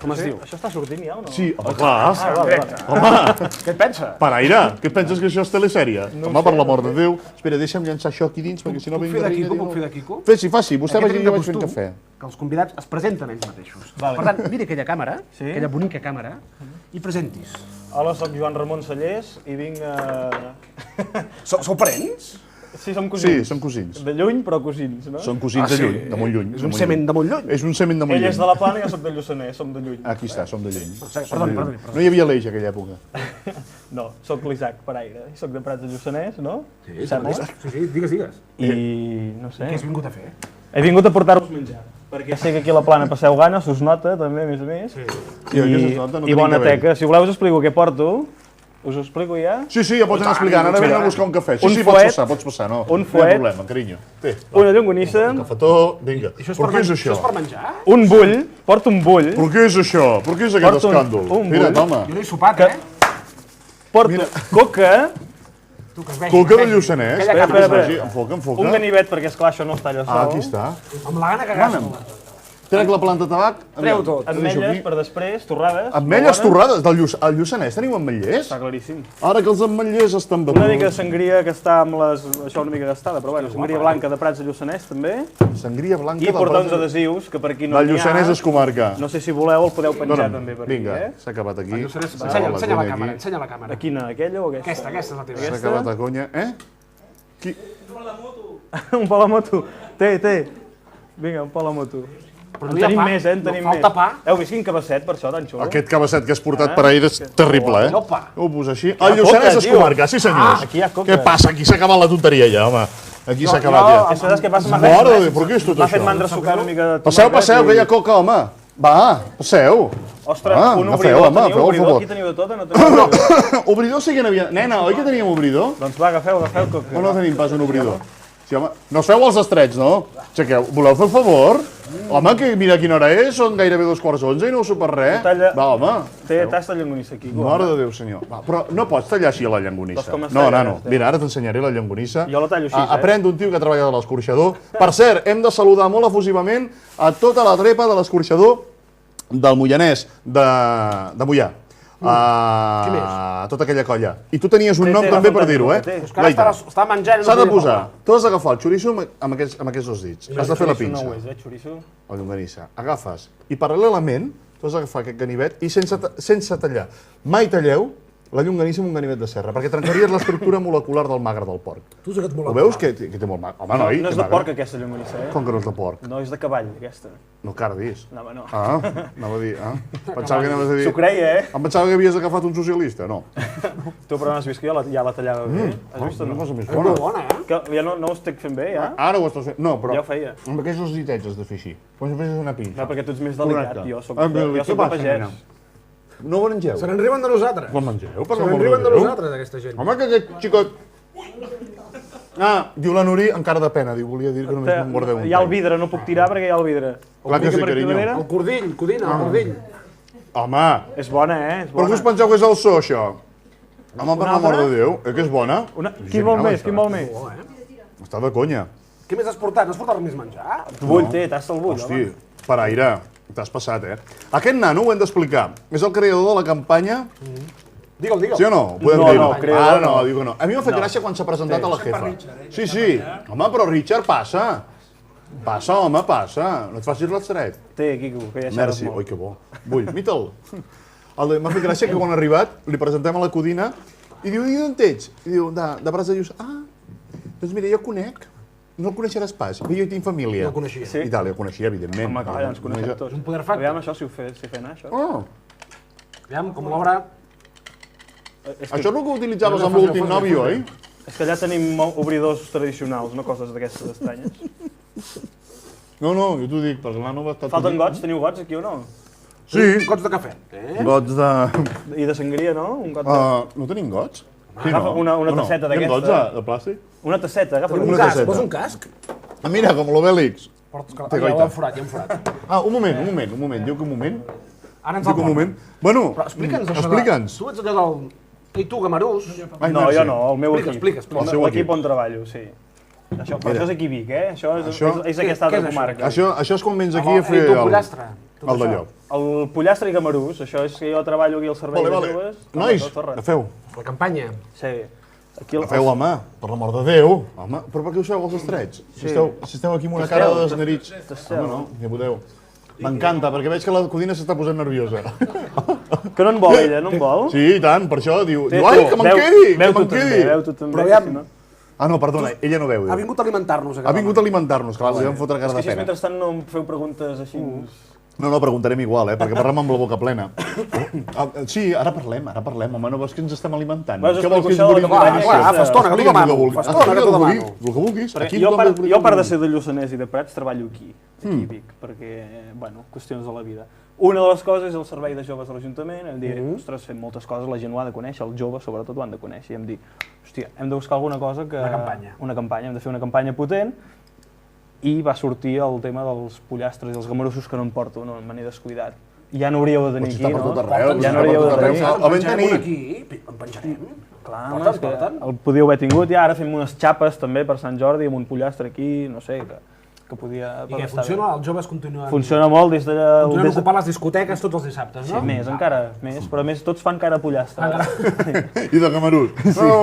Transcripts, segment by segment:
Com es diu? Això està sortint ja o no? Sí, home, clar. Home, Què et pensa? Paraire, què et penses que això és telesèrie? Home, per l'amor de Déu. Espera, deixa'm llançar això aquí dins, perquè si no Puc vinc fer de darrere. Quico? Puc fer de Quico? Faci, vostè vagi que jo vaig fent cafè. Que els convidats es presenten ells mateixos. Per tant, mira aquella càmera, aquella bonica càmera, i presentis. Hola, sóc Joan Ramon Sallés i vinc a... Sou parents? Sí, som Sí, cosins. som cosins. De lluny, però cosins, no? Són cosins de lluny, de molt lluny. És un semen de molt lluny. És un semen de molt Ell lluny. és de la Plana i jo sóc de Lluçanès, som de lluny. Aquí està, som de lluny. Perdoni. No hi havia l'eix a aquella època. No, sóc l'Isaac Paraire, soc de Prats de Lluçanès, no? Sí, Sembla? digues. I no sé. Què has vingut a fer? He vingut a portar-vos menjar. Perquè sé que aquí a la Plana passeu gana, s'us nota també, a més. Sí, aquesta es nota, no I tenim bona cabell. teca. Si voleu us explico què porto. Us ho explico ja? Sí, ja pots anar explicant. Ara venen a buscar un cafè. Sí, Un pots fuet. passar, no. Un No hi fuet. ha problema, carinyo. Té, Una llonganissa, cafetó, vinga. Però què és Això és això? per menjar? un bull, porto un bull, Però què és això? Per què és aquest Porto un escàndol? bull. Mira't, home. Jo no he sopat, porto coca, Tu que es vegi. Coca de Lluçanès. Aquella Espera, càmera. espera. Enfoca. un ganivet, perquè esclar això no es talla sol. Aquí està. Amb la gana que agafa. Trec la planta de tabac. Treu tot. Ametlles per després, torrades. Ametlles molt bones. torrades. Al Lluçanès teniu ametllers? Està claríssim. Ara que els ametllers estan Una batuts. mica de sangria que està amb les... Això una mica gastada, però bueno, sangria blanca de Prats de Lluçanès també. Sangria blanca I del porta uns Prat. adhesius, que per aquí no Del n'hi Lluçanès ha. és comarca. No sé si voleu, el podeu penjar Dóna'm. també per aquí, Vinga, eh? s'ha acabat aquí. Ensenya la càmera, ensenya la càmera. Quina, aquella o aquesta? Aquesta és la teva. S'ha acabat a conya. Un palamoto. Té. Vinga, un palamoto. Però En no hi ha tenim pa. més, en No tenim falta més. pa. Heu vist quin cabasset, per això, tan xulo? Aquest cabasset que has portat per ahir és terrible, eh? No pa. Ho posa així. ha El Lluçanès coca, és tio. comarca, sí senyors. Aquí hi ha coca. Què passa? Aquí s'ha acabat la tonteria ja, home. Aquí s'ha acabat ja. Saps què passa? Mare de Déu, però què és tot M'ha fet això? mandra sucar una mica de Passeu, tomàquet que hi ha i- coca, home. Va, passeu. Ostres, Ah, un agafeu, obridor, home, teniu feu el obridor? favor. Aquí teniu de tot o no teniu obridor? Obridor sí que n'havia... Nena, oi que teníem obridor? Doncs va, agafeu coca. O no tenim pas un obridor? Sí, home, no us feu els estrets, no? Aixequeu, voleu fer el favor? Home, que mira quina hora és, són gairebé 2:45 i no us per res. Talla. Va, home. Té tasta de llonganissa aquí. Mare de Déu, senyor. Va, però no pots tallar així la llangonissa. Doncs com es No, talla, nano, aquesta? mira, ara t'ensenyaré la llangonissa. Jo la tallo així, Aprèn d'un tio que treballa a l'escorxador. Per cert, hem de saludar molt efusivament a tota la trepa de l'escorxador del Moianès, de Moià. Qui més? Tota aquella colla. I tu tenies un Té, nom té, també la per dir-ho, eh? té. És que ara està menjant. i no S'ha de podria posar, parlar. tu has d'agafar el xoriço amb aquests dos dits. Has de fer la pinça. No ho és, xoriço. O llonganissa. Agafes. I paral·lelament, tu has d'agafar aquest ganivet i sense tallar. Mai talleu la llonganissa amb un ganivet de serra, perquè trencaries l'estructura molecular del magre del porc. Tu sí que ets molt Ho veus que té molt magre? Home, noi, No és té de magre. porc aquesta llonganissa, eh? Com que no és de porc? No, és de cavall, aquesta. No cardis. No, home, no. Anava a dir, Pensava que anaves a dir... S'ho creia, eh? Em pensava que havies agafat un socialista, no. Tu però no has vist que jo ja la tallava bé? Has vist o Una no? cosa més És molt bona. bona, eh? Que ja no ho estic fent bé, ja? Ara ho estàs fent. No, però Ja ho feia. amb aquests dos ditets has de fer així. Com si fessis una pinça. No, perquè tu ets més delicat, Correcte. jo soc Ah, de què pagès. passa, nena? No ho mengeu? Se n'enriben de nosaltres. Quan mengeu, per Se l'amor de n'enriben de Déu? nosaltres, aquesta gent. Home, que aquest xicot... Diu la Nuri amb cara de pena. Diu, volia dir que només em guardeu un Hi ha el tall. vidre, no puc tirar perquè hi ha el vidre. Clar que Ho sí, fico per aquí carinyo. darrere? El cordill, codina, el cordill. Home, És bona, eh? És però què bona. us penseu que és el so, això? Home, per l'amor de Déu, que és bona? Qui vol més? Qui vol més? Està de conya. Què més has portat? No has portat res més menjar? Bull té, tasta el bull, home. Hosti, per aire, t'has passat, eh? Aquest nano, ho hem d'explicar, és el creador de la campanya... Digue'l, digue'l. Sí o no? Ho podem No, dir, no, creador Ara no, no. diu que no. A mi m'ha fet gràcia quan s'ha presentat a la jefa. Sí, sí. Home, però Richard, passa. Passa, home, passa. No et facis l'estret. Té, Quico, que ja xerres Merci. molt. Oi, que bo. Vull, mita'l. M'ha fet gràcia que quan ha arribat li presentem a la codina i diu, i d'on ets? I diu, de Prats de Lluçanès. Doncs mira, jo conec. No el coneixeràs pas, però jo hi tinc família. No el coneixia. Sí. I tal, el coneixia, evidentment. Home, clar, ja ens coneixem tots. un poder facte. Aviam això, si ho sé fer anar, això. Oh, Aviam, com l'obra... És això que, és el que utilitzaves amb l'últim nòvio, oi? és que allà tenim obridors tradicionals, no coses d'aquestes estranyes. No, jo t'ho dic, perquè l'Anno va estar... Falten gots? Teniu gots aquí o no? Sí, Gots de cafè. gots de... I de sangria, no? Un got de... No tenim gots? Sí, Agafa una tasseta Tenim gots d'aquesta. de plàstic? Una tasseta, agafa Un Una casc, tasseta. vols un casc? Mira, com l'Obèlix. Portes que... Té Ja goita. ho hem forat, ja ho hem forat. Un moment. Diu que un moment. Ara ens Diu que un moment. Bueno, Però explica'ns això. explica'ns. Tu ets allò del... I tu, Gamarús? Ai, No, merci. jo no, el meu Explica, equip. explica. El seu L'equip equip. on treballo, sí. Això, però això és aquí a Vic, eh? Això és aquesta Què altra és això? comarca. Això és quan vens aquí El a fer... tu pollastre. El d'allò. El pollastre i gamarús, això és que jo treballo aquí al servei de joves. Nois, agafeu. La campanya. Sí. Agafeu, home, per l'amor de Déu. Home, però per què us feu els estrets? Si esteu aquí amb una cara de desnerits. Home, no, ja podeu. M'encanta, perquè veig que la Codina s'està posant nerviosa. Que no en vol ella, no en vol? Sí, i tant, per això diu, ai, que me'n quedi, que me'n quedi. Veu tu també, Però aviam, Ah, no, perdona, ella no veu. ha vingut a alimentar-nos. Ha vingut a alimentar-nos, clar, li vam fotre cara de així pena. mentrestant no em feu preguntes així... No, preguntarem igual, perquè parlem amb la boca plena. Sí, ara parlem, home, no veus que ens estem alimentant? Vas Què vols que ens explicar això de la volim? campanya? Fa estona que t'ho demano, fa estona que t'ho demano. El que vulguis. Jo, a part de ser de Lluçanès i de Prats, treballo aquí a Vic, perquè, bueno, qüestions de la vida. Una de les coses és el servei de joves de l'Ajuntament, hem dit, ostres, fem moltes coses, la gent ho ha de conèixer, els joves sobretot ho han de conèixer, i hem dit, hòstia, hem de buscar alguna cosa que... Una campanya, hem de fer una campanya potent, i va sortir el tema dels pollastres i els gamarussos que no em porto, no me n'he descuidat. Ja no hauríeu de tenir aquí, no? Ja no hauríeu de tenir. El vam tenir. En penjarem. Clar, és que el podíeu haver tingut, i ara fem unes xapes també per Sant Jordi, amb un pollastre aquí, no sé, que podia... I què, funciona? Els joves continuen... Funciona molt des de... Continuen ocupant les discoteques tots els dissabtes, no? Sí, més, encara, més, però a més tots fan cara a pollastre. I de camarús. No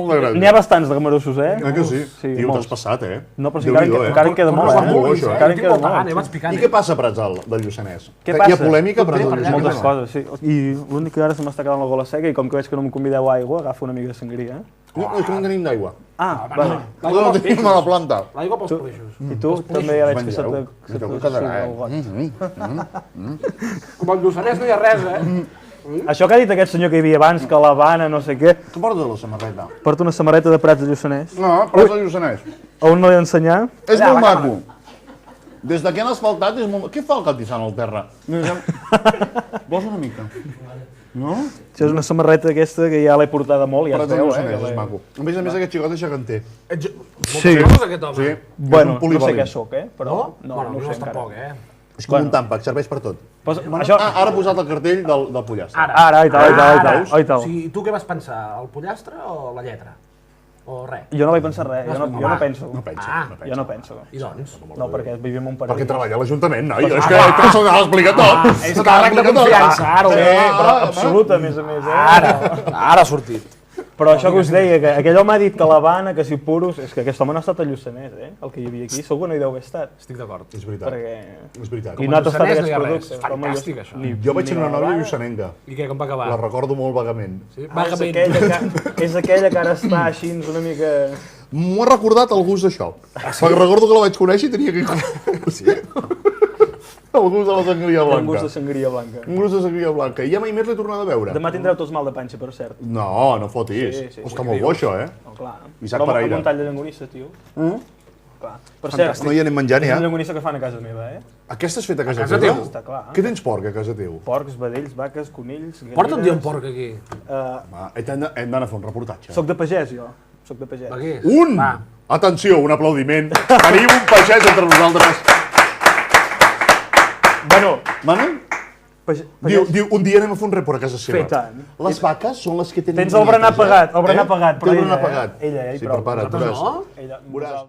m'agrada. N'hi ha bastants de gamarussos, eh? Que sí? Tio, molts. t'has passat, eh? No, però sí, encara en queda molt, eh? Encara en queda molt. I què passa a Prats del Lluçanès? Què passa? Hi ha polèmica a Prats del Lluçanès? Moltes coses, sí. I l'únic que ara se m'està quedant la gola seca, i com que veig que no em convideu aigua, agafo una mica de sangria. No, és que no en tenim d'aigua. Ah, vale. No tenim a la planta. L'aigua pels peixos. I tu també ja veig que se te quedarà, el got. Com al Lluçanès no hi ha res, eh? Això que ha dit aquest senyor que hi havia abans, que l'Havana, no sé què, Què portes a la samarreta? porta una samarreta de Prats de Lluçanès. No, Prats del Lluçanès. A on no l'he d'ensenyar? És molt maco. Des de que han asfaltat és molt... Què fa el catissant al terra? Vols una mica? No? Això és una samarreta aquesta que ja l'he portada molt, ja es Prats del veu, Lluçanès és maco. A més, aquest xicot és xacanter. Sí. Aquest home. Sí. Bueno, no sé què sóc, però... No, no ho sé encara. Tampoc, eh? És com un tàmpac, serveix per tot. Això... Ara ha posat el cartell del pollastre. Ara, oi tal. O sigui, tu què vas pensar? El pollastre o la lletra? O res? Jo no vaig pensar res, jo no penso. No pensa. Jo no penso. I doncs? No, perquè vivim en un parell. Perquè treballa a l'Ajuntament, noi. És que se n'ha d'explicar tot. És càrrec de confiança, ara. Però absoluta, a més a més. Ara ha sortit. Però això que us deia, que aquell home ha dit que l'Havana, que si puros... És que aquest home no ha estat a Lluçanès, el que hi havia aquí. Segur que no hi deu haver estat. Estic d'acord. És veritat. Perquè... És veritat. I no ha tastat aquests productes. productes. Fantàstic, això. Jo vaig ser una nòvia lluçanenca. I què, com va acabar? La recordo molt vagament. És aquella que ara està així una mica... M'ho ha recordat el gust d'això. Perquè recordo que la vaig conèixer i tenia que... Sí? El gust de la sangria blanca. Un gust de sangria blanca. Un gust de sangria blanca. I ja mai més l'he tornat a veure. Demà tindreu tots mal de panxa, per cert. No, no fotis. Sí, Està molt bo, això, eh? Oh, clar. Isaac Pereira. Amb un tall de llonganissa, tio. Clar. Per cert, No hi anem menjant, és ja? una llonganissa que fan a casa meva, Aquesta és feta a casa casa teva? teva? Està clar. Què tens porc a casa teu? Porcs, vedells, vaques, conills, gallines... Porta un dia un porc aquí. Va, hem d'anar a fer un reportatge. Soc de pagès, jo. Soc de pagès. Va, què és? Un! Va. Atenció, un aplaudiment. Tenim un pagès entre nosaltres. Bueno, Diu, un dia anem a fer un report a casa seva. Fet tant. Les vaques són les que tenen... tens el berenar pagat, el berenar pagat. Té el berenar pagat. Ella, Sí, prepara't. Nosaltres no? Ella, Veuràs.